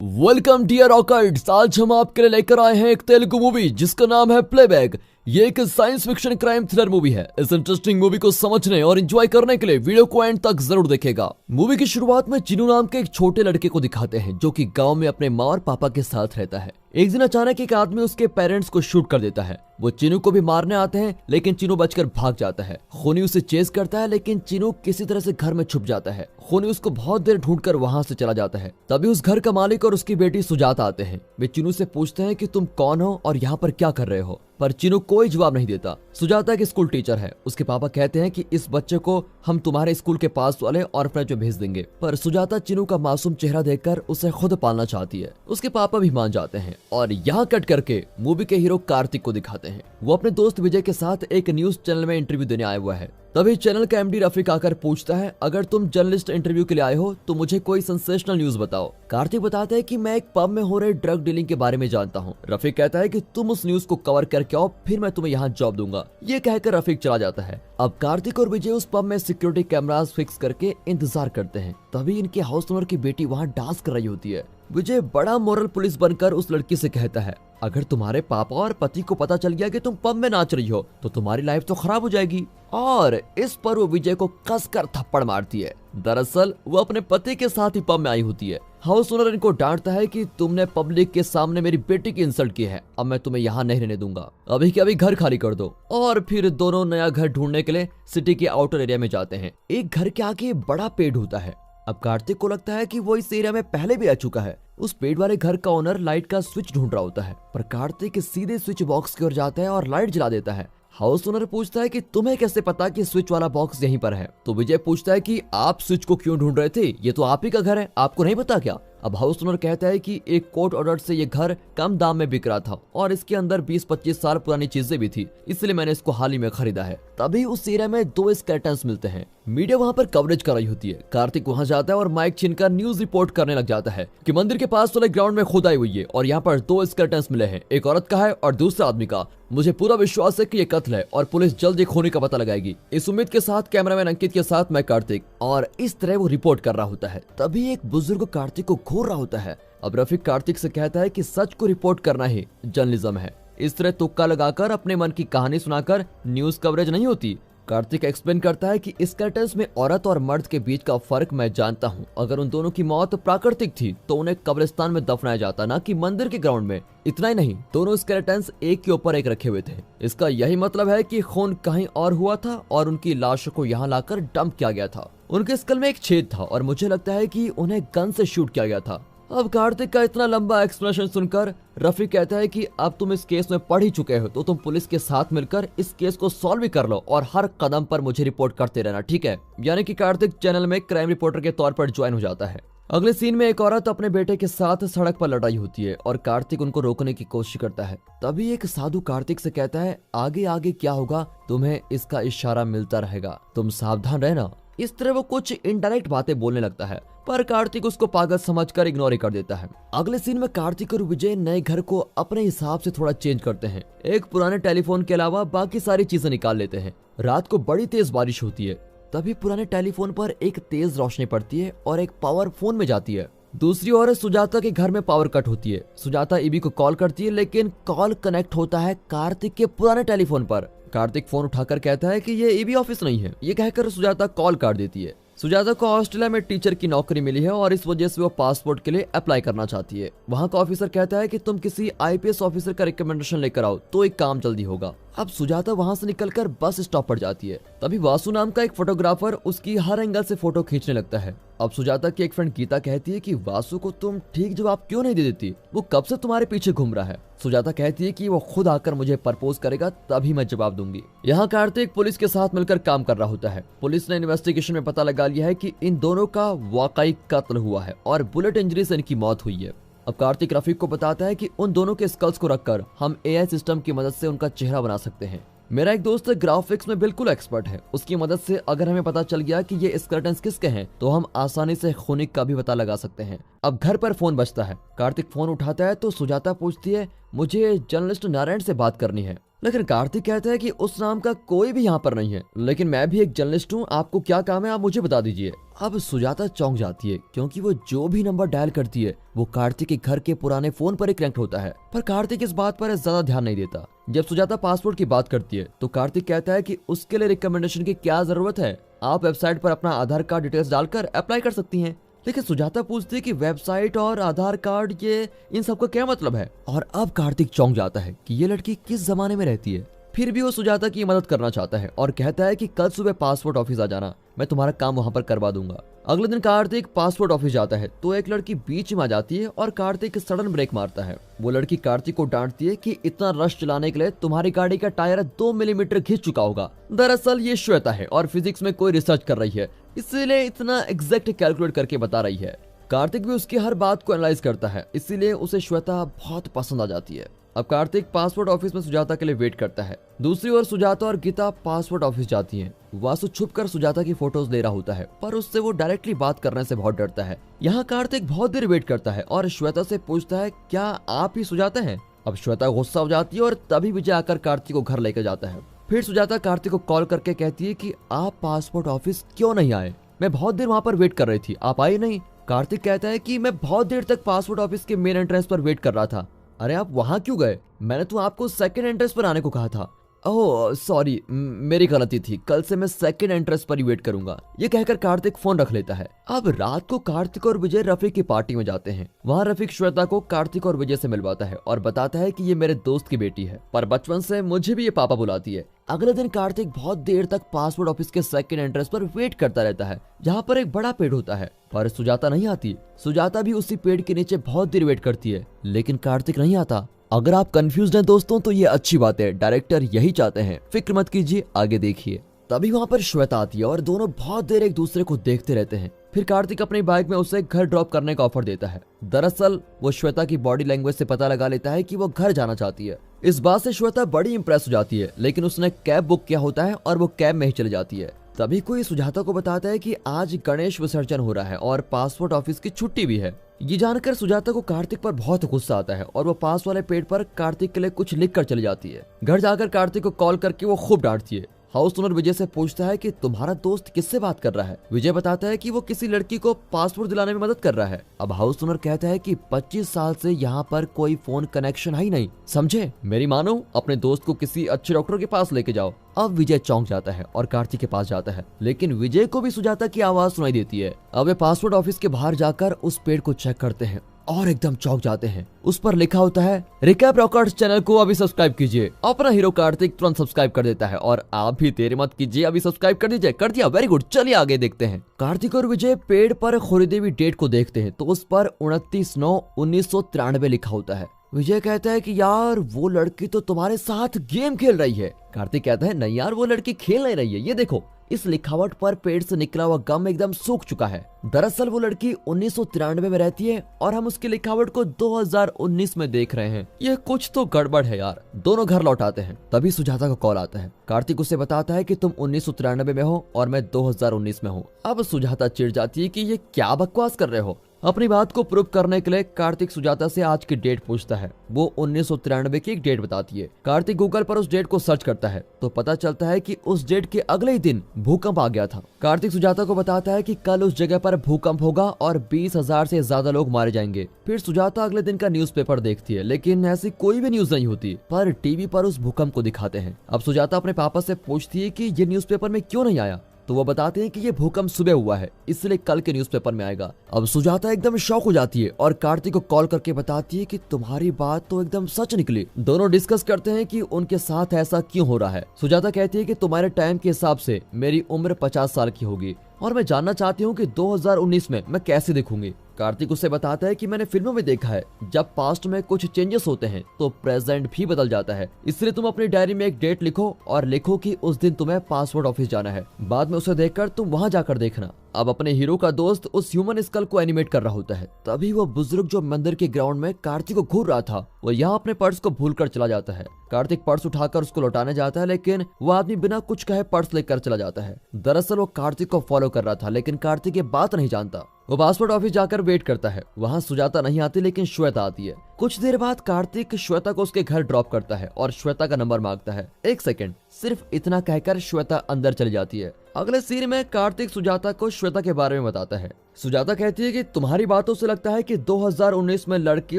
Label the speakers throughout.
Speaker 1: Welcome dear ऑकर्ड्स। आज हम आपके लिए लेकर आए हैं एक तेलुगु मूवी जिसका नाम है प्लेबैक। ये एक science fiction crime thriller movie है। इस इंटरेस्टिंग मूवी को समझने और एंजॉय करने के लिए वीडियो को एंड तक जरूर देखेगा। मूवी की शुरुआत में चिनू नाम के एक छोटे लड़के को दिखाते हैं जो कि गांव में अपने माँ और पापा के साथ रहता है। एक दिन अचानक एक आदमी उसके पेरेंट्स को शूट कर देता है। वो चिनू को भी मारने आते हैं लेकिन चिनू बचकर भाग जाता है। खूनी उसे चेस करता है लेकिन चिनू किसी तरह से घर में छुप जाता है। खूनी उसको बहुत देर ढूंढकर वहां से चला जाता है। तभी उस घर का मालिक और उसकी बेटी सुजाता आते हैं। वे चिनू से पूछते हैं कि तुम कौन हो और यहाँ पर क्या कर रहे हो, पर चिनू कोई जवाब नहीं देता। सुजाता एक स्कूल टीचर है। उसके पापा कहते हैं कि इस बच्चे को हम तुम्हारे स्कूल के पास वाले ऑर्फनेज में भेज देंगे, पर सुजाता चिनू का मासूम चेहरा देखकर उसे खुद पालना चाहती है। उसके पापा भी मान जाते हैं और यहाँ कट करके मूवी के हीरो कार्तिक को दिखाते हैं। वो अपने दोस्त विजय के साथ एक न्यूज चैनल में इंटरव्यू देने आया हुआ है। तभी चैनल का एमडी रफीक आकर पूछता है, अगर तुम जर्नलिस्ट इंटरव्यू के लिए आए हो तो मुझे कोई सेंसेशनल न्यूज बताओ। कार्तिक बताता है कि मैं एक पब में हो रहे ड्रग डीलिंग के बारे में जानता हूँ। रफीक कहता है कि तुम उस न्यूज को कवर करके आओ, फिर मैं तुम्हें यहाँ जॉब दूंगा। ये कहकर रफीक चला जाता है। अब कार्तिक और विजय उस पब में सिक्योरिटी कैमरास फिक्स करके इंतजार करते हैं। तभी इनके हाउस ओनर की बेटी वहाँ डांस कर रही होती है। विजय बड़ा मोरल पुलिस बनकर उस लड़की से कहता है, अगर तुम्हारे पापा और पति को पता चल गया कि तुम पब में नाच रही हो तो तुम्हारी लाइफ तो खराब हो जाएगी। और इस पर वो विजय को कसकर थप्पड़ मारती है। दरअसल वो अपने पति के साथ ही पब में आई होती है। हाउस ओनर इनको डांटता है कि तुमने पब्लिक के सामने मेरी बेटी की इंसल्ट की है, अब मैं तुम्हें यहाँ नहीं रहने दूंगा, अभी के अभी घर खाली कर दो। और फिर दोनों नया घर ढूंढने के लिए सिटी के आउटर एरिया में जाते हैं। एक घर के आगे बड़ा पेड़ होता है। अब कार्तिक को लगता है कि वो इस एरिया में पहले भी आ चुका है। उस पेड़ वाले घर का ओनर लाइट का स्विच ढूंढ रहा होता है, पर कार्तिक सीधे स्विच बॉक्स की ओर जाता है और लाइट जला देता है। हाउस ओनर पूछता है कि तुम्हें कैसे पता कि स्विच वाला बॉक्स यहीं पर है। तो विजय पूछता है कि आप स्विच को क्यों ढूंढ रहे थे, ये तो आप ही का घर है, आपको नहीं पता क्या। अब हाउस ओनर कहता है कि एक कोर्ट ऑर्डर से ये घर कम दाम में बिक रहा था और इसके अंदर 20-25 साल पुरानी चीजें भी थी, इसलिए मैंने इसको हाल ही में खरीदा है। तभी उस एरिया में 2 स्केलेटन्स मिलते हैं। मीडिया वहाँ पर कवरेज कर रही होती है। कार्तिक वहाँ जाता है और माइक छीनकर न्यूज रिपोर्ट करने लग जाता है कि मंदिर के पास वाले ग्राउंड में खुदाई हुई है और यहाँ पर 2 स्केलेटन्स मिले हैं, एक औरत का है और दूसरा आदमी का। मुझे पूरा विश्वास है कि ये कत्ल है और पुलिस जल्द ही खूनी का पता लगाएगी। इस उम्मीद के साथ कैमरामैन अंकित के साथ मैं कार्तिक, और इस तरह वो रिपोर्ट कर रहा होता है। तभी एक बुजुर्ग कार्तिक को घूर रहा होता है। अब रफीक कार्तिक से कहता है कि सच को रिपोर्ट करना ही जर्नलिज्म है। इस तरह तुक्का लगाकर अपने मन की कहानी सुनाकर न्यूज कवरेज नहीं होती। कार्तिक एक्सप्लेन करता है कि स्केलेटन्स में औरत और मर्द के बीच का फर्क मैं जानता हूँ। अगर उन दोनों की मौत प्राकृतिक थी तो उन्हें कब्रिस्तान में दफनाया जाता, ना कि मंदिर के ग्राउंड में। इतना ही नहीं, दोनों स्केलेटन्स एक के ऊपर एक रखे हुए थे। इसका यही मतलब है कि खून कहीं और हुआ था और उनकी लाशों को यहाँ लाकर डंप किया गया था। उनके स्कल में एक छेद था और मुझे लगता है कि उन्हें गन से शूट किया गया था। अब कार्तिक का इतना लंबा एक्सप्लेनेशन सुनकर रफीक कहता है कि अब तुम इस केस में पढ़ ही चुके हो तो तुम पुलिस के साथ मिलकर इस केस को सॉल्व भी कर लो और हर कदम पर मुझे रिपोर्ट करते रहना, ठीक है। यानी कि कार्तिक चैनल में क्राइम रिपोर्टर के तौर पर ज्वाइन हो जाता है। अगले सीन में एक औरत अपने बेटे के साथ सड़क पर लड़ाई होती है और कार्तिक उनको रोकने की कोशिश करता है। तभी एक साधु कार्तिक से कहता है, आगे आगे क्या होगा तुम्हें इसका इशारा मिलता रहेगा, तुम सावधान रहना। इस तरह वो कुछ इनडायरेक्ट बातें बोलने लगता है, पर कार्तिक उसको पागल समझकर इग्नोर कर देता है। अगले सीन में कार्तिक और विजय नए घर को अपने हिसाब से थोड़ा चेंज करते हैं। एक पुराने टेलीफोन के अलावा बाकी सारी चीजें निकाल लेते हैं। रात को बड़ी तेज बारिश होती है। तभी पुराने टेलीफोन पर एक तेज रोशनी पड़ती है और एक पावर फोन में जाती है। दूसरी ओर सुजाता के घर में पावर कट होती है। सुजाता ईबी को कॉल करती है लेकिन कॉल कनेक्ट होता है कार्तिक के पुराने टेलीफोन पर। कार्तिक फोन उठाकर कहता है कि ये ईबी ऑफिस नहीं है। ये कहकर सुजाता कॉल काट देती है। सुजाता को ऑस्ट्रेलिया में टीचर की नौकरी मिली है और इस वजह से वो पासपोर्ट के लिए अप्लाई करना चाहती है। वहाँ का ऑफिसर कहता है कि तुम किसी आईपीएस ऑफिसर का रिकमेंडेशन लेकर आओ तो एक काम जल्दी होगा। अब सुजाता वहाँ से निकलकर बस स्टॉप पर जाती है। तभी वासु नाम का एक फोटोग्राफर उसकी हर एंगल से फोटो खींचने लगता है। अब सुजाता की एक फ्रेंड गीता कहती है कि वासु को तुम ठीक जवाब क्यों नहीं दे देती, वो कब से तुम्हारे पीछे घूम रहा है। सुजाता कहती है कि वो खुद आकर मुझे प्रपोज करेगा तभी मैं जवाब दूंगी। यहाँ कार्तिक पुलिस के साथ मिलकर काम कर रहा होता है। पुलिस ने इन्वेस्टिगेशन में पता लगा लिया है कि इन दोनों का वाकई कत्ल हुआ है और बुलेट इंजरी से इनकी मौत हुई है। अब कार्तिक रफीक को बताता है कि उन दोनों के स्कल्स को रखकर हम एआई सिस्टम की मदद से उनका चेहरा बना सकते हैं। मेरा एक दोस्त ग्राफिक्स में बिल्कुल एक्सपर्ट है, उसकी मदद से अगर हमें पता चल गया कि ये स्केलेटन्स किसके हैं तो हम आसानी से खूनी का भी पता लगा सकते हैं। अब घर पर फोन बजता है। कार्तिक फोन उठाता है तो सुजाता पूछती है, मुझे जर्नलिस्ट नारायण से बात करनी है। लेकिन कार्तिक कहता है कि उस नाम का कोई भी यहाँ पर नहीं है, लेकिन मैं भी एक जर्नलिस्ट हूँ, आपको क्या काम है आप मुझे बता दीजिए। अब सुजाता चौंक जाती है क्योंकि वो जो भी नंबर डायल करती है वो कार्तिक के घर के पुराने फोन पर ही कनेक्ट होता है, पर कार्तिक इस बात पर ज्यादा ध्यान नहीं देता। जब सुजाता पासपोर्ट की बात करती है तो कार्तिक कहता है कि उसके लिए रिकमेंडेशन की क्या जरूरत है, आप वेबसाइट पर अपना आधार कार्ड डिटेल्स डालकर अप्लाई कर सकती हैं। लेकिन सुजाता पूछती है कि वेबसाइट और आधार कार्ड ये इन सब का क्या मतलब है, और अब कार्तिक चौंक जाता है कि ये लड़की किस जमाने में रहती है। फिर भी वो सुजाता की मदद करना चाहता है और कहता है कि कल सुबह पासपोर्ट ऑफिस आ जाना, मैं तुम्हारा काम वहां पर करवा दूंगा। अगले दिन कार्तिक पासपोर्ट ऑफिस जाता है तो एक लड़की बीच में आ जाती है और कार्तिक सडन ब्रेक मारता है। वो लड़की कार्तिक को डांटती है कि इतना रश चलाने के लिए तुम्हारी गाड़ी का टायर 2 मिलीमीटर खींच चुका होगा। दरअसल ये श्वेता है और फिजिक्स में कोई रिसर्च कर रही है, इसीलिए इतना एग्जैक्ट कैलकुलेट करके बता रही है। कार्तिक भी उसकी हर बात को एनालाइज करता है, इसीलिए उसे श्वेता बहुत पसंद आ जाती है। अब कार्तिक पासपोर्ट ऑफिस में सुजाता के लिए वेट करता है। दूसरी ओर सुजाता और गीता पासपोर्ट ऑफिस जाती हैं। वासु छुपकर सुजाता की फोटोज ले रहा होता है, पर उससे वो डायरेक्टली बात करने से बहुत डरता है। यहाँ कार्तिक बहुत देर वेट करता है और श्वेता से पूछता है क्या आप ही सुजाता हैं। अब श्वेता गुस्सा हो जाती है और तभी विजय आकर कार्तिक को घर लेकर जाता है। फिर सुजाता कार्तिक को कॉल करके कहती है कि आप पासपोर्ट ऑफिस क्यों नहीं आए, मैं बहुत देर वहाँ पर वेट कर रही थी, आप आए नहीं। कार्तिक कहता है कि मैं बहुत देर तक पासपोर्ट ऑफिस के मेन एंट्रेंस पर वेट कर रहा था। अरे आप वहां क्यों गए, मैंने तो आपको सेकंड एंट्रेंस पर आने को कहा था। ओह सॉरी, मेरी गलती थी, कल से मैं सेकंड एंट्रेंस पर ही वेट करूंगा। ये कहकर कार्तिक फोन रख लेता है। अब रात को कार्तिक और विजय रफीक की पार्टी में जाते हैं। वहाँ रफीक श्वेता को कार्तिक और विजय से मिलवाता है और बताता है कि ये मेरे दोस्त की बेटी है, पर बचपन से मुझे भी ये पापा बुलाती है। अगले दिन कार्तिक बहुत देर तक पासपोर्ट ऑफिस के सेकंड एंट्रेंस पर वेट करता रहता है, जहाँ पर एक बड़ा पेड़ होता है, पर सुजाता नहीं आती। सुजाता भी उसी पेड़ के नीचे बहुत देर वेट करती है, लेकिन कार्तिक नहीं आता। अगर आप कंफ्यूज हैं दोस्तों तो ये अच्छी बात है, डायरेक्टर यही चाहते हैं, फिक्र मत कीजिए, आगे देखिए। तभी वहाँ पर श्वेता आती है और दोनों बहुत देर एक दूसरे को देखते रहते हैं। फिर कार्तिक अपनी बाइक में उसे घर ड्रॉप करने का ऑफर देता है। दरअसल वो श्वेता की बॉडी लैंग्वेज से पता लगा लेता है कि वो घर जाना चाहती है। इस बात से श्वेता बड़ी इंप्रेस हो जाती है, लेकिन उसने कैब बुक किया होता है और वो कैब में ही चली जाती है। तभी कोई सुजाता को बताता है कि आज गणेश विसर्जन हो रहा है और पासपोर्ट ऑफिस की छुट्टी भी है। ये जानकर सुजाता को कार्तिक पर बहुत गुस्सा आता है और वो पास वाले पेड़ पर कार्तिक के लिए कुछ लिख कर चली जाती है। घर जाकर कार्तिक को कॉल करके वो खूब डांटती है। हाउस ओनर विजय से पूछता है कि तुम्हारा दोस्त किससे बात कर रहा है। विजय बताता है कि वो किसी लड़की को पासपोर्ट दिलाने में मदद कर रहा है। अब हाउस ओनर कहता है कि 25 साल से यहाँ पर कोई फोन कनेक्शन है ही नहीं, समझे, मेरी मानो अपने दोस्त को किसी अच्छे डॉक्टर के पास लेके जाओ। अब विजय चौंक जाता है और कार्तिक के पास जाता है, लेकिन विजय को भी सुजाता की आवाज सुनाई देती है। अब वे पासपोर्ट ऑफिस के बाहर जाकर उस पेड़ को चेक करते हैं और एकदम चौंक जाते हैं। उस पर लिखा होता है रिकैप रॉकर्स चैनल को अभी सब्सक्राइब कीजिए। अपना हीरो कार्तिक तुरंत सब्सक्राइब कर देता है और आप भी देर मत कीजिए, अभी सब्सक्राइब कर दीजिए। कर दिया, वेरी गुड, चलिए आगे देखते हैं। कार्तिक और विजय पेड़ पर खरीदी हुई डेट को देखते हैं तो उस पर 29/9/1993 लिखा होता है। विजय कहता है कि यार वो लड़की तो तुम्हारे साथ गेम खेल रही है। कार्तिक कहता है नहीं यार, वो लड़की खेल नहीं रही है, ये देखो इस लिखावट पर पेड़ से निकला हुआ गम एकदम सूख चुका है। दरअसल वो लड़की 1993 में रहती है और हम उसकी लिखावट को 2019 में देख रहे हैं। ये कुछ तो गड़बड़ है यार। दोनों घर लौट आते हैं, तभी सुजाता का कॉल आता है। कार्तिक उसे बताता है कि तुम 1993 में हो और मैं 2019 में हूँ। अब सुजाता चिढ़ जाती है कि ये क्या बकवास कर रहे हो। अपनी बात को प्रूव करने के लिए कार्तिक सुजाता से आज की डेट पूछता है। वो 1993 की एक डेट बताती है। कार्तिक गूगल पर उस डेट को सर्च करता है तो पता चलता है कि उस डेट के अगले ही दिन भूकंप आ गया था। कार्तिक सुजाता को बताता है कि कल उस जगह पर भूकंप होगा और 20,000 से ज्यादा लोग मारे जाएंगे। फिर सुजाता अगले दिन का न्यूज़पेपर देखती है, लेकिन ऐसी कोई भी न्यूज नहीं होती, पर टीवी पर उस भूकंप को दिखाते हैं। अब सुजाता अपने पापा से पूछती है कि ये न्यूज़पेपर में क्यों नहीं आया, तो वो बताते हैं कि ये भूकंप सुबह हुआ है, इसलिए कल के न्यूज़पेपर में आएगा। अब सुजाता एकदम शॉक हो जाती है और कार्तिक को कॉल करके बताती है कि तुम्हारी बात तो एकदम सच निकली। दोनों डिस्कस करते हैं कि उनके साथ ऐसा क्यों हो रहा है। सुजाता कहती है कि तुम्हारे टाइम के हिसाब से मेरी उम्र 50 साल की होगी और मैं जानना चाहती हूँ कि 2019 में मैं कैसे दिखूंगी। कार्तिक उसे बताता है कि मैंने फिल्मों में देखा है, जब पास्ट में कुछ चेंजेस होते हैं तो प्रेजेंट भी बदल जाता है, इसलिए तुम अपनी डायरी में एक डेट लिखो और लिखो कि उस दिन तुम्हें पासपोर्ट ऑफिस जाना है। बाद में उसे देखकर तुम वहां जाकर देखना। अब अपने हीरो का दोस्त उस ह्यूमन स्कल को एनिमेट कर रहा होता है। तभी वो बुजुर्ग जो मंदिर के ग्राउंड में कार्तिक को घूर रहा था, वो यहाँ अपने पर्स को भूलकर चला जाता है। कार्तिक पर्स उठाकर उसको लौटाने जाता है, लेकिन वो आदमी बिना कुछ कहे पर्स लेकर चला जाता है। दरअसल वो कार्तिक को फॉलो कर रहा था, लेकिन कार्तिक ये बात नहीं जानता। वो पासपोर्ट ऑफिस जाकर वेट करता है। वहाँ सुजाता नहीं आती लेकिन श्वेता आती है। कुछ देर बाद कार्तिक श्वेता को उसके घर ड्रॉप करता है और श्वेता का नंबर मांगता है। एक सेकंड, सिर्फ इतना कहकर श्वेता अंदर चली जाती है। अगले सीन में कार्तिक सुजाता को श्वेता के बारे में बताता है। सुजाता कहती है कि तुम्हारी बातों से लगता है कि 2019 में लड़के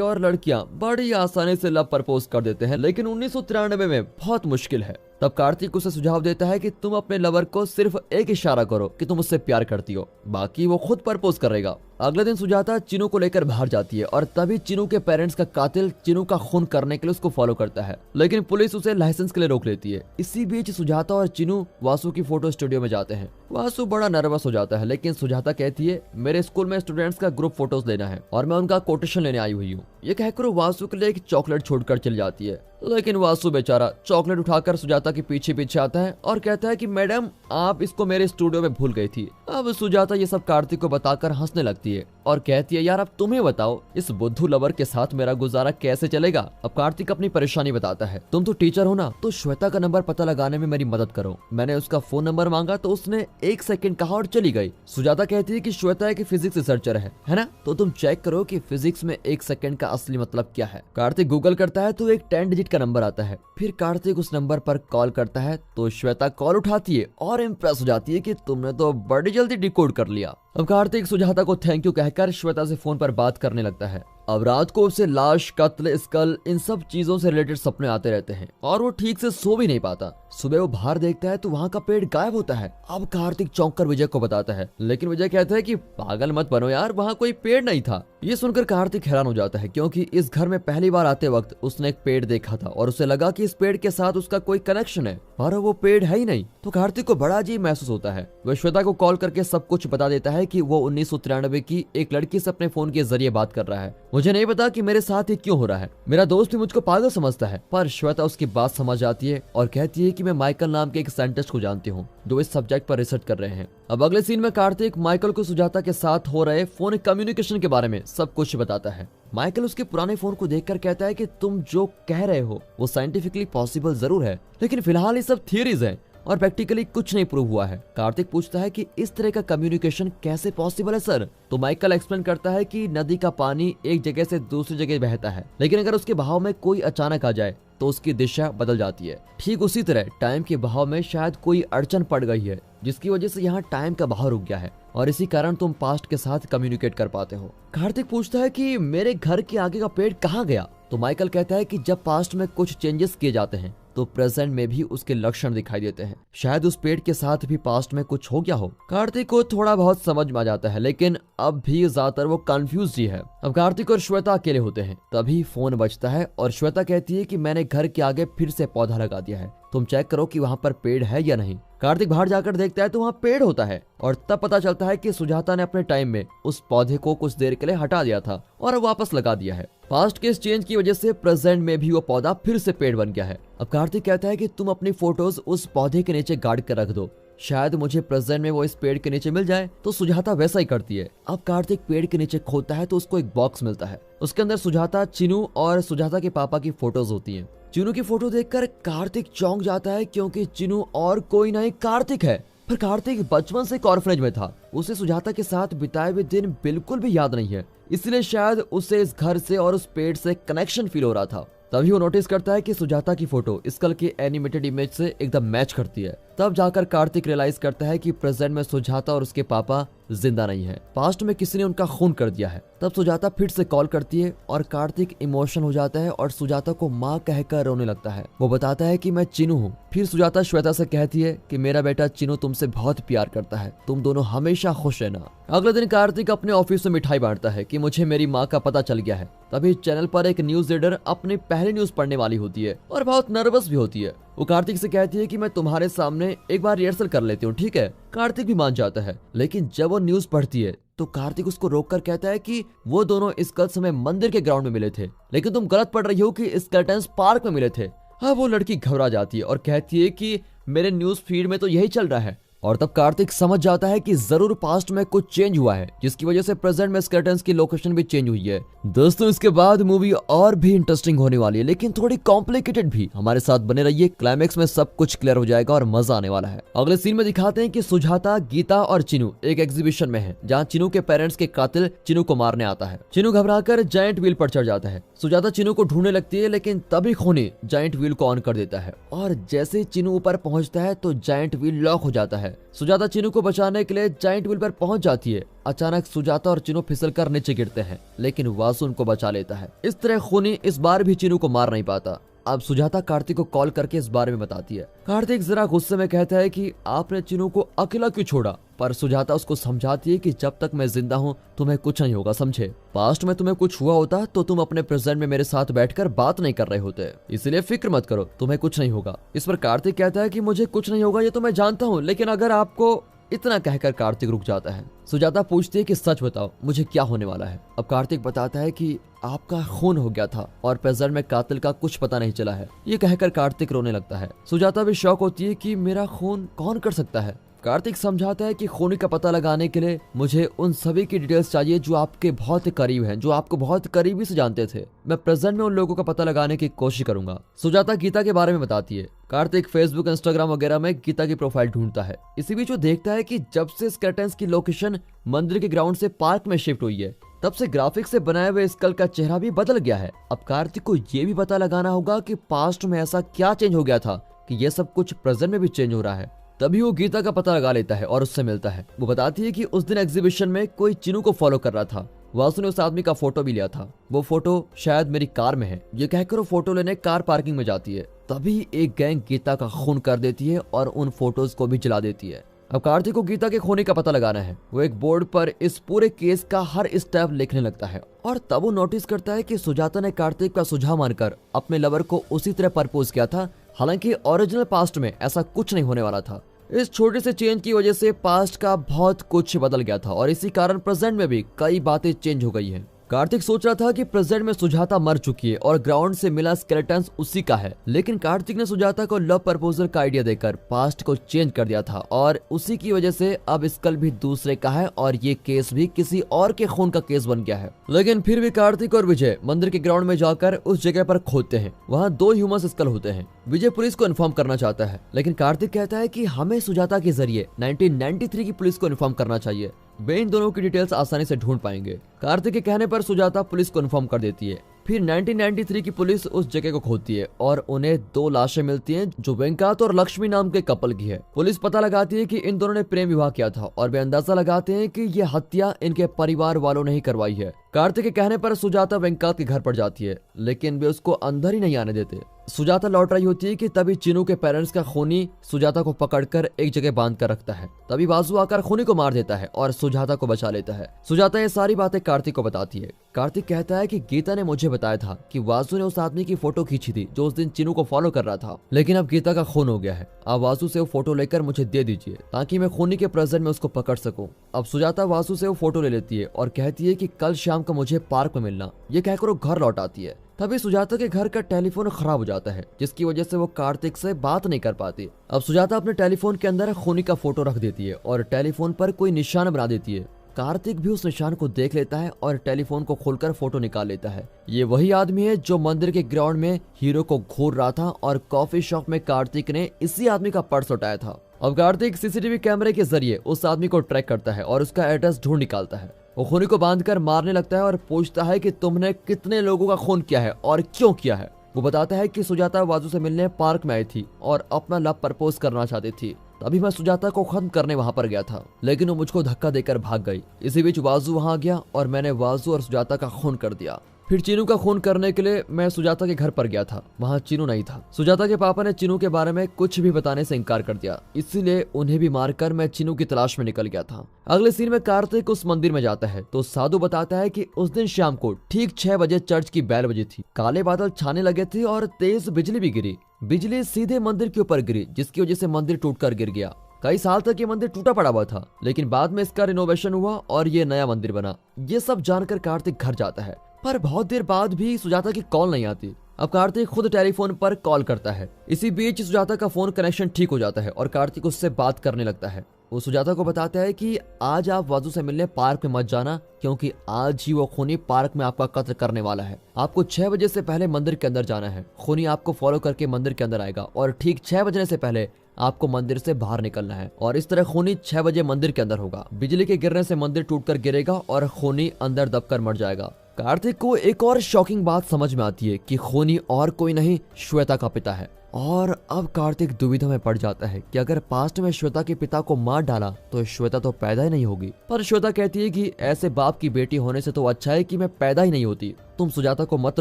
Speaker 1: और लड़कियां बड़ी आसानी से लव प्रपोज कर देते हैं, लेकिन 1993 में बहुत मुश्किल है। तब कार्तिक उसे सुझाव देता है कि तुम अपने लवर को सिर्फ एक इशारा करो कि तुम उससे प्यार करती हो, बाकी वो खुद प्रपोज करेगा। अगले दिन सुजाता चिनू को लेकर बाहर जाती है और तभी चिनू के पेरेंट्स का कातिल चिनू का खून करने के लिए उसको फॉलो करता है, लेकिन पुलिस उसे लाइसेंस के लिए रोक लेती है। इसी बीच सुजाता और चिनू वासु की फोटो स्टूडियो में जाते हैं। वासु बड़ा नर्वस हो जाता है, लेकिन सुजाता कहती है मेरे स्कूल में स्टूडेंट्स का ग्रुप फोटोज लेना है और मैं उनका कोटेशन लेने आई हुई हूँ। ये कहकर वासु के लिए एक चॉकलेट छोड़कर चली जाती है, लेकिन वासु बेचारा चॉकलेट उठाकर सुजाता के पीछे पीछे आता है और कहता है कि मैडम आप इसको मेरे स्टूडियो में भूल गई थी। अब सुजाता ये सब कार्तिक को बताकर हंसने लगती है और कहती है यार अब तुम्हें बताओ इस बुद्धू लवर के साथ मेरा गुजारा कैसे चलेगा। अब कार्तिक अपनी परेशानी बताता है, तुम तो टीचर हो ना, तो श्वेता का नंबर पता लगाने में मेरी मदद करो। मैंने उसका फोन नंबर मांगा तो उसने 1 सेकंड कहा और चली गई। सुजाता कहती है कि श्वेता एक फिजिक्स रिसर्चर है ना, तो तुम चेक करो कि फिजिक्स में 1 सेकंड का असली मतलब क्या है। कार्तिक गूगल करता है तो एक 10 डिजिट का नंबर आता है। फिर कार्तिक उस नंबर पर कॉल करता है तो श्वेता कॉल उठाती है और इम्प्रेस हो जाती है कि तुमने तो बड़ी जल्दी डिकोड कर लिया। अब कार्तिक सुजाता को थैंक यू कहकर श्वेता से फोन पर बात करने लगता है। अब रात को उसे लाश, कत्ल, स्कल इन सब चीजों से रिलेटेड सपने आते रहते हैं और वो ठीक से सो भी नहीं पाता। सुबह वो बाहर देखता है तो वहाँ का पेड़ गायब होता है। अब कार्तिक चौंक कर विजय को बताता है, लेकिन विजय कहता है कि पागल मत बनो यार, वहाँ कोई पेड़ नहीं था। ये सुनकर कार्तिक हैरान हो जाता है क्योंकि इस घर में पहली बार आते वक्त उसने एक पेड़ देखा था और उसे लगा कि इस पेड़ के साथ उसका कोई कनेक्शन है, पर वो पेड़ है ही नहीं। तो कार्तिक को बड़ा अजीब महसूस होता है। वह श्वेता को कॉल करके सब कुछ बता देता है कि वो 1993 की एक लड़की से अपने फोन के जरिए बात कर रहा है। मुझे नहीं पता कि मेरे साथ ये क्यों हो रहा है, मेरा दोस्त भी मुझको पागल समझता है। पर श्वेता उसकी बात समझ जाती है और कहती है कि मैं माइकल नाम के एक साइंटिस्ट को जानती हूँ जो इस सब्जेक्ट पर रिसर्च कर रहे हैं। अब अगले सीन में कार्तिक माइकल को सुजाता के साथ हो रहे फोन कम्युनिकेशन के बारे में सब कुछ बताता है। माइकल उसके पुराने फोन को देखकर कहता है कि तुम जो कह रहे हो वो साइंटिफिकली पॉसिबल जरूर है, लेकिन फिलहाल ये सब थियरीज है और प्रैक्टिकली कुछ नहीं प्रूव हुआ है। कार्तिक पूछता है कि इस तरह का कम्युनिकेशन कैसे पॉसिबल है सर। तो माइकल एक्सप्लेन करता है कि नदी का पानी एक जगह से दूसरी जगह बहता है, लेकिन अगर उसके बहाव में कोई अचानक आ जाए तो उसकी दिशा बदल जाती है। ठीक उसी तरह टाइम के बहाव में शायद कोई अड़चन पड़ गई है जिसकी वजह से यहाँ टाइम का बहाव रुक गया है और इसी कारण तुम पास्ट के साथ कम्युनिकेट कर पाते हो। कार्तिक पूछता है कि मेरे घर के आगे का पेड़ कहाँ गया। तो माइकल कहता है कि जब पास्ट में कुछ चेंजेस किए जाते हैं तो प्रेजेंट में भी उसके लक्षण दिखाई देते हैं। शायद उस पेड़ के साथ भी पास्ट में कुछ हो गया हो। कार्तिक को थोड़ा बहुत समझ में आ जाता है, लेकिन अब भी ज्यादातर वो कंफ्यूज ही है। अब कार्तिक और श्वेता अकेले होते हैं, तभी फोन बजता है और श्वेता कहती है कि मैंने घर के आगे फिर से पौधा लगा दिया है, तुम चेक करो कि वहाँ पर पेड़ है या नहीं। कार्तिक बाहर जाकर देखता है तो वहाँ पेड़ होता है और तब पता चलता है कि सुजाता ने अपने टाइम में उस पौधे को कुछ देर के लिए हटा दिया था और वापस लगा दिया है। पास्ट के इस चेंज की वजह से प्रेजेंट में भी वो पौधा फिर से पेड़ बन गया है। अब कार्तिक कहता है कि तुम अपनी फोटोज उस पौधे के नीचे गाड़ कर रख दो, शायद मुझे प्रेजेंट में वो इस पेड़ के नीचे मिल जाए। तो सुजाता वैसा ही करती है। अब कार्तिक पेड़ के नीचे खोदता है तो उसको एक बॉक्स मिलता है। उसके अंदर सुजाता, चिनू और सुजाता के पापा की फोटोज होती हैं। चिनू की फोटो देखकर कार्तिक चौंक जाता है क्योंकि चिनू और कोई नहीं कार्तिक है। पर कार्तिक बचपन से ऑर्फनेज में था, उसे सुजाता के साथ बिताए हुए दिन बिल्कुल भी याद नहीं है, इसलिए शायद उसे इस घर से और उस पेड़ से कनेक्शन फील हो रहा था। तभी वो नोटिस करता है कि सुजाता की फोटो स्कल के एनिमेटेड इमेज से एकदम मैच करती है। तब जाकर कार्तिक रियलाइज करता है कि प्रेजेंट में सुजाता और उसके पापा जिंदा नहीं है, पास्ट में किसी ने उनका खून कर दिया है। तब सुजाता फिर से कॉल करती है और कार्तिक इमोशन हो जाता है और सुजाता को माँ कहकर रोने लगता है। वो बताता है कि मैं चिनू हूँ। फिर सुजाता श्वेता से कहती है कि मेरा बेटा चिनू तुमसे बहुत प्यार करता है, तुम दोनों हमेशा खुश रहना। अगले दिन कार्तिक अपने ऑफिस में मिठाई बांटता है कि मुझे मेरी माँ का पता चल गया है। तभी चैनल पर एक न्यूज रीडर अपनी पहली न्यूज पढ़ने वाली होती है और बहुत नर्वस भी होती है। वो कार्तिक से कहती है कि मैं तुम्हारे सामने एक बार रिहर्सल कर लेती हूँ, ठीक है। कार्तिक भी मान जाता है, लेकिन जब वो न्यूज पढ़ती है तो कार्तिक उसको रोककर कहता है कि वो दोनों स्कल समय मंदिर के ग्राउंड में मिले थे, लेकिन तुम गलत पढ़ रही हो कि स्केलेटन्स पार्क में मिले थे। हाँ, वो लड़की घबरा जाती है और कहती है कि मेरे न्यूज फीड में तो यही चल रहा है, और तब कार्तिक समझ जाता है कि जरूर पास्ट में कुछ चेंज हुआ है, जिसकी वजह से प्रेजेंट में स्केलेटन्स की लोकेशन भी चेंज हुई है। दोस्तों इसके बाद मूवी और भी इंटरेस्टिंग होने वाली है, लेकिन थोड़ी कॉम्प्लिकेटेड भी। हमारे साथ बने रहिए, क्लाइमेक्स में सब कुछ क्लियर हो जाएगा और मजा आने वाला है। अगले सीन में दिखाते हैं कि सुजाता, गीता और चिनू एक एग्जीबिशन में है, जहाँ चिनू के पेरेंट्स के कातिल चिनू को मारने आता है। चिनू घबराकर जायंट व्हील पर चढ़ जाता है। सुजाता चिनू को ढूंढने लगती है, लेकिन तभी खूनी जायंट व्हील को ऑन कर देता है और जैसे ही चिनू ऊपर पहुंचता है तो जायंट व्हील लॉक हो जाता है। सुजाता चिनू को बचाने के लिए जायंट व्हील पर पहुंच जाती है। अचानक सुजाता और चिनू फिसलकर नीचे गिरते हैं, लेकिन वासु उनको बचा लेता है। इस तरह खूनी इस बार भी चिनू को मार नहीं पाता। अब सुजाता कार्तिक को कॉल करके इस बारे में बताती है। कार्तिक जरा गुस्से में कहता है कि आपने चिनू को अकेला क्यों छोड़ा, पर सुजाता उसको समझाती है कि जब तक मैं जिंदा हूँ तुम्हें कुछ नहीं होगा, समझे। पास्ट में तुम्हें कुछ हुआ होता तो तुम अपने प्रेजेंट में मेरे साथ बैठकर बात नहीं कर रहे होते, इसलिए फिक्र मत करो, तुम्हें कुछ नहीं होगा। इस पर कार्तिक कहता है कि मुझे कुछ नहीं होगा ये तो मैं जानता हूँ, लेकिन अगर आपको इतना कहकर कार्तिक रुक जाता है। सुजाता पूछती है कि सच बताओ मुझे क्या होने वाला है। अब कार्तिक बताता है कि आपका खून हो गया था और प्रेजेंट में कातिल का कुछ पता नहीं चला है। ये कहकर कार्तिक रोने लगता है। सुजाता भी शॉक होती है कि मेरा खून कौन कर सकता है। कार्तिक समझाता है कि खूनी का पता लगाने के लिए मुझे उन सभी की डिटेल्स चाहिए जो आपके बहुत करीब हैं, जो आपको बहुत करीबी से जानते थे। मैं प्रेजेंट में उन लोगों का पता लगाने की कोशिश करूंगा। सुजाता गीता के बारे में बताती है। कार्तिक फेसबुक, इंस्टाग्राम वगैरह में गीता की प्रोफाइल ढूंढता है। इसी बीच वो देखता है कि जब से स्केलेटन्स की लोकेशन मंदिर के ग्राउंड से पार्क में शिफ्ट हुई है, तब से ग्राफिक्स से बनाए हुए स्कल का चेहरा भी बदल गया है। अब कार्तिक को ये भी पता लगाना होगा कि पास्ट में ऐसा क्या चेंज हो गया था कि ये सब कुछ प्रेजेंट में भी चेंज हो रहा है। तभी वो गीता का पता लगा लेता है और उससे मिलता है। वो बताती है कि उस दिन एग्जीबिशन में कोई चिनू को फॉलो कर रहा था। वासु ने उस आदमी का फोटो भी लिया था। वो फोटो शायद मेरी कार में है। ये कहकर वो फोटो लेने कार पार्किंग में जाती है। तभी एक गैंग गीता का खून कर देती है और उन फोटोज को भी जला देती है। अब कार्तिक को गीता के खोने का पता लगाना है। वो एक बोर्ड पर इस पूरे केस का हर स्टेप लिखने लगता है और तब वो नोटिस करता है कि सुजाता ने कार्तिक का सुझाव मानकर अपने लवर को उसी तरह प्रपोज किया था। हालांकि ओरिजिनल पास्ट में ऐसा कुछ नहीं होने वाला था। इस छोटे से चेंज की वजह से पास्ट का बहुत कुछ बदल गया था और इसी कारण प्रेजेंट में भी कई बातें चेंज हो गई हैं। कार्तिक सोच रहा था कि प्रेजेंट में सुजाता मर चुकी है और ग्राउंड से मिला स्केलेटन्स उसी का है, लेकिन कार्तिक ने सुजाता को लव प्रपोजल का आइडिया देकर पास्ट को चेंज कर दिया था और उसी की वजह से अब स्कल भी दूसरे का है और ये केस भी किसी और के खून का केस बन गया है। लेकिन फिर भी कार्तिक और विजय मंदिर के ग्राउंड में जाकर उस जगह पर खोदते हैं। वहाँ 2 ह्यूमन स्कल होते हैं। विजय पुलिस को इन्फॉर्म करना चाहता है, लेकिन कार्तिक कहता है कि हमें सुजाता के जरिए 1993 की पुलिस को इन्फॉर्म करना चाहिए। वे इन दोनों की डिटेल्स आसानी से ढूंढ पाएंगे। कार्तिक के कहने पर सुजाता पुलिस को इन्फॉर्म कर देती है। फिर 1993 की पुलिस उस जगह को खोदती है और उन्हें 2 लाशें मिलती हैं जो वेंकट और लक्ष्मी नाम के कपल की है। पुलिस पता लगाती है कि इन दोनों ने प्रेम विवाह किया था और वे अंदाजा लगाते हैं कि यह हत्या इनके परिवार वालों ने ही करवाई है। कार्तिक के कहने पर सुजाता वेंकट के घर पर जाती है, लेकिन वे उसको अंदर ही नहीं आने देते। सुजाता लौट रही होती है कि तभी चिनू के पेरेंट्स का खूनी सुजाता को पकड़कर एक जगह बांध कर रखता है। तभी वासु आकर खूनी को मार देता है और सुजाता को बचा लेता है। सुजाता ये सारी बातें कार्तिक को बताती है। कार्तिक कहता है कि गीता ने मुझे बताया था कि वासु ने उस आदमी की फोटो खींची थी जो उस दिन चिनू को फॉलो कर रहा था, लेकिन अब गीता का खून हो गया है। आप वासु से वो फोटो लेकर मुझे दे दीजिए ताकि मैं खूनी के प्रेजेंट में उसको पकड़ सकूं। अब सुजाता वासु से वो फोटो ले लेती है और कहती है कि कल शाम को मुझे पार्क में मिलना। ये कहकर वो घर लौट आती है। तभी सुजाता के घर का टेलीफोन खराब हो जाता है, जिसकी वजह से वो कार्तिक से बात नहीं कर पाती। अब सुजाता अपने टेलीफोन के अंदर खूनी का फोटो रख देती है और टेलीफोन पर कोई निशान बना देती है। कार्तिक भी उस निशान को देख लेता है और टेलीफोन को खोलकर फोटो निकाल लेता है। ये वही आदमी है जो मंदिर के ग्राउंड में हीरो को घूर रहा था और कॉफी शॉप में कार्तिक ने इसी आदमी का पर्स उठाया था। अब कार्तिक सीसीटीवी कैमरे के जरिए उस आदमी को ट्रैक करता है और उसका एड्रेस ढूंढ निकालता है। वो खूनी को बांधकर मारने लगता है और पूछता है कि तुमने कितने लोगों का खून किया है और क्यों किया है। वो बताता है कि सुजाता वासु से मिलने पार्क में आई थी और अपना लव प्रपोज करना चाहती थी। तभी मैं सुजाता को खत्म करने वहां पर गया था, लेकिन वो मुझको धक्का देकर भाग गई। इसी बीच वासु वहां गया और मैंने वासु और सुजाता का खून कर दिया। फिर चिनू का खून करने के लिए मैं सुजाता के घर पर गया था। वहाँ चिनू नहीं था। सुजाता के पापा ने चिनू के बारे में कुछ भी बताने से इनकार कर दिया, इसीलिए उन्हें भी मारकर मैं चिनू की तलाश में निकल गया था। अगले सीन में कार्तिक उस मंदिर में जाता है तो साधु बताता है कि उस दिन शाम को ठीक 6 बजे चर्च की बेल बजी थी। काले बादल छाने लगे थे और तेज बिजली भी गिरी। बिजली सीधे मंदिर के ऊपर गिरी, जिसकी वजह से मंदिर टूटकर गिर गया। कई साल तक ये मंदिर टूटा पड़ा हुआ था, लेकिन बाद में इसका रिनोवेशन हुआ और ये नया मंदिर बना। ये सब जानकर कार्तिक घर जाता है, पर बहुत देर बाद भी सुजाता की कॉल नहीं आती। अब कार्तिक खुद टेलीफोन पर कॉल करता है। इसी बीच सुजाता का फोन कनेक्शन ठीक हो जाता है और कार्तिक उससे बात करने लगता है। वो सुजाता को बताता है कि आज आप वासु से मिलने पार्क में मत जाना, क्योंकि आज ही वो खूनी पार्क में आपका कत्ल करने वाला है। आपको 6 बजे से पहले मंदिर के अंदर जाना है। खूनी आपको फॉलो करके मंदिर के अंदर आएगा और ठीक 6 बजने से पहले आपको मंदिर से बाहर निकलना है। और इस तरह खूनी 6 बजे मंदिर के अंदर होगा। बिजली के गिरने से मंदिर टूटकर गिरेगा और खूनी अंदर दबकर मर जाएगा। कार्तिक को एक और शॉकिंग बात समझ में आती है कि खूनी और कोई नहीं, श्वेता का पिता है। और अब कार्तिक दुविधा में पड़ जाता है कि अगर पास्ट में श्वेता के पिता को मार डाला तो श्वेता तो पैदा ही नहीं होगी। पर श्वेता कहती है कि ऐसे बाप की बेटी होने से तो अच्छा है कि मैं पैदा ही नहीं होती। तुम सुजाता को मत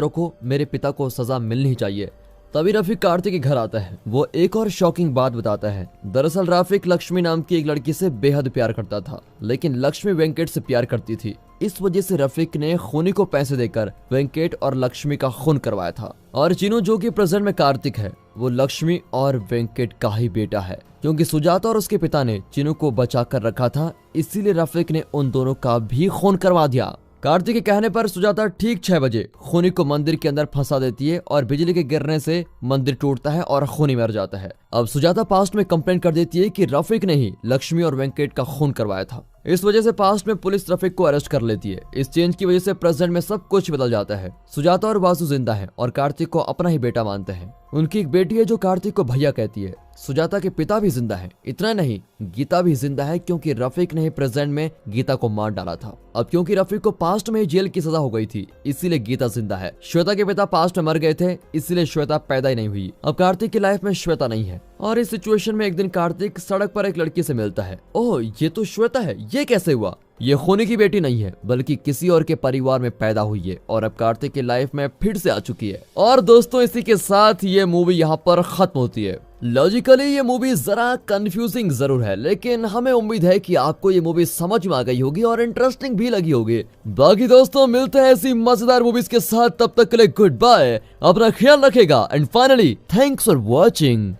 Speaker 1: रोको, मेरे पिता को सजा मिलनी चाहिए। तभी रफीक कार्तिक के घर आता है। वो एक और शॉकिंग बात बताता है। दरअसल रफीक लक्ष्मी नाम की एक लड़की से बेहद प्यार करता था, लेकिन लक्ष्मी वेंकट से प्यार करती थी। इस वजह से रफीक ने खूनी को पैसे देकर वेंकट और लक्ष्मी का खून करवाया था। और चिनू जो कि प्रेजेंट में कार्तिक है, वो लक्ष्मी और वेंकट का ही बेटा है। क्योंकि सुजाता और उसके पिता ने चिनू को बचा कर रखा था, इसीलिए रफीक ने उन दोनों का भी खून करवा दिया। कार्तिक के कहने पर सुजाता ठीक 6 बजे खूनी को मंदिर के अंदर फंसा देती है और बिजली के गिरने से मंदिर टूटता है और खूनी मर जाता है। अब सुजाता पास्ट में कंप्लेंट कर देती है कि रफीक ने ही लक्ष्मी और वेंकट का खून करवाया था। इस वजह से पास्ट में पुलिस रफीक को अरेस्ट कर लेती है। इस चेंज की वजह से प्रेजेंट में सब कुछ बदल जाता है। सुजाता और वासु जिंदा है और कार्तिक को अपना ही बेटा मानते हैं। उनकी एक बेटी है जो कार्तिक को भैया कहती है। सुजाता के पिता भी जिंदा है। इतना नहीं, गीता भी जिंदा है, क्योंकि रफीक ने ही प्रेजेंट में गीता को मार डाला था। अब क्योंकि रफीक को पास्ट में जेल की सजा हो गई थी, इसीलिए गीता जिंदा है। श्वेता के पिता पास्ट में मर गए थे, इसीलिए श्वेता पैदा ही नहीं हुई। अब कार्तिक की लाइफ में श्वेता नहीं है। और इस सिचुएशन में एक दिन कार्तिक सड़क पर एक लड़की से मिलता है। ओह, ये तो श्वेता है, ये कैसे हुआ? ये खूनी की बेटी नहीं है, बल्कि किसी और के परिवार में पैदा हुई है और अब कार्तिक की लाइफ में फिर से आ चुकी है। और दोस्तों, इसी के साथ ये मूवी यहाँ पर खत्म होती है। लॉजिकली ये मूवी जरा कंफ्यूजिंग जरूर है, लेकिन हमें उम्मीद है कि आपको ये मूवी समझ में आ गई होगी और इंटरेस्टिंग भी लगी होगी। बाकी दोस्तों, मिलते हैं ऐसी मजेदार मूवीज के साथ। तब तक के लिए गुड बाय, अपना ख्याल रखेगा and finally thanks for watching.